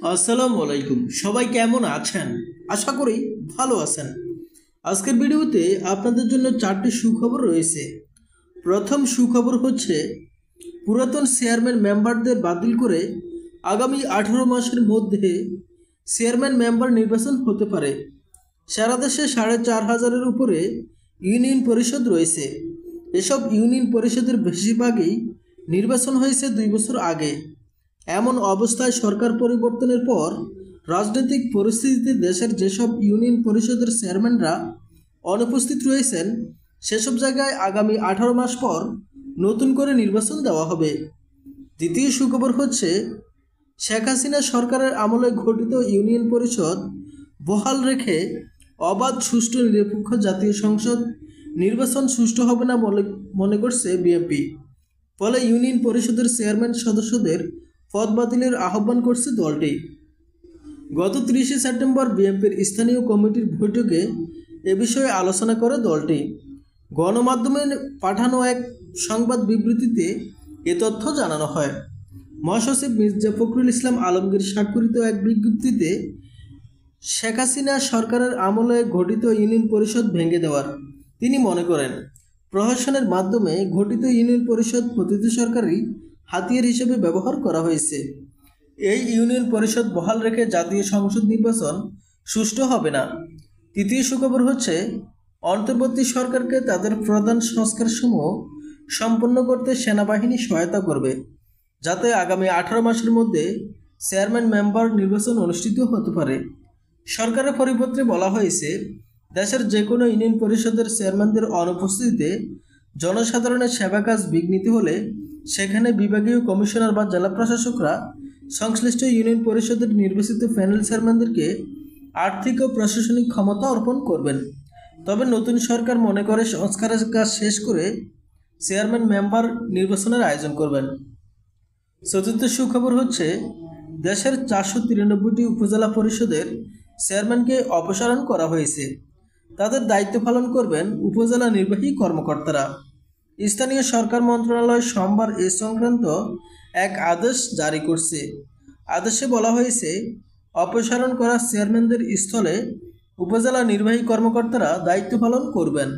আসসালামু আলাইকুম। সবাই কেমন আছেন? আশা করি ভালো আছেন। আজকের ভিডিওতে আপনাদের জন্য 4টি সুখবর রয়েছে। প্রথম সুখবর হচ্ছে পুরাতন চেয়ারম্যান মেম্বারদের বাতিল করে আগামী 18 মাসের মধ্যে চেয়ারম্যান মেম্বার নির্বাচন হতে পারে। সারা দেশে 4,500-এর উপরে ইউনিয়ন পরিষদ রয়েছে। এসব ইউনিয়ন পরিষদের বেশিরভাগই নির্বাচন হয়েছে 2 বছর আগে। এমন অবস্থায় সরকার পরিবর্তনের পর রাজনৈতিক পরিস্থিতিতে দেশের যেসব ইউনিয়ন পরিষদের চেয়ারম্যানরা অনুপস্থিত রয়েছেন সেসব জায়গায় আগামী 18 মাস পর নতুন করে নির্বাচন দেওয়া হবে। দ্বিতীয় সুখবর হচ্ছে শেখ হাসিনা সরকারের আমলে গঠিত ইউনিয়ন পরিষদ বহাল রেখে অবাধ সুষ্ঠু নিরপেক্ষ জাতীয় সংসদ নির্বাচন সুষ্ঠু হবে না বলে মনে করছে বিএনপি। ফলে ইউনিয়ন পরিষদের চেয়ারম্যান সদস্যদের পদ বাতিলের আহ্বান করছে দলটি। গত 30 সেপ্টেম্বর বিএনপির স্থানীয় কমিটির বৈঠকে এ বিষয়ে আলোচনা করে দলটি। গণমাধ্যমে পাঠানো এক সংবাদ বিবৃতিতে এ তথ্য জানানো হয়। মহাসচিব মির্জা ফখরুল ইসলাম আলমগীর স্বাক্ষরিত এক বিজ্ঞপ্তিতে শেখ হাসিনা সরকারের আমলে গঠিত ইউনিয়ন পরিষদ ভেঙে দেওয়ার তিনি মনে করেন প্রহসনের মাধ্যমে গঠিত ইউনিয়ন পরিষদ প্রতিটি সরকারি হাতিয়ার হিসেবে ব্যবহার করা হয়েছে। এই ইউনিয়ন পরিষদ বহাল রেখে জাতীয় সংসদ নির্বাচন সুষ্ঠু হবে না। তৃতীয় সুখবর হচ্ছে অন্তর্বর্তী সরকারকে তাদের প্রধান সংস্কারসমূহ সম্পন্ন করতে সেনাবাহিনী সহায়তা করবে, যাতে আগামী 18 মাসের মধ্যে চেয়ারম্যান মেম্বার নির্বাচন অনুষ্ঠিত হতে পারে। সরকারের পরিপত্রে বলা হয়েছে দেশের যে কোনো ইউনিয়ন পরিষদের চেয়ারম্যানদের অনুপস্থিতিতে জনসাধারণের সেবা কাজ বিঘ্নিত হলে সেখানে বিভাগীয় কমিশনার বা জেলা প্রশাসকরা সংশ্লিষ্ট ইউনিয়ন পরিষদের নির্বাচিত প্যানেল চেয়ারম্যানদেরকে আর্থিক ও প্রশাসনিক ক্ষমতা অর্পণ করবেন। তবে নতুন সরকার মনে করে সংস্কারের কাজ শেষ করে চেয়ারম্যান মেম্বার নির্বাচনের আয়োজন করবেন। চতুর্থ সুখবর হচ্ছে দেশের 493টি উপজেলা পরিষদের চেয়ারম্যানকে অপসারণ করা হয়েছে। তাদের দায়িত্ব পালন করবেন উপজেলা নির্বাহী কর্মকর্তারা। স্থানীয় সরকার মন্ত্রণালয় সোমবার এ সংক্রান্ত এক আদেশ জারি করছে। আদেশে বলা হয়েছে অপসারণ করা চেয়ারম্যানদের স্থলে উপজেলা নির্বাহী কর্মকর্তারা দায়িত্ব পালন করবেন।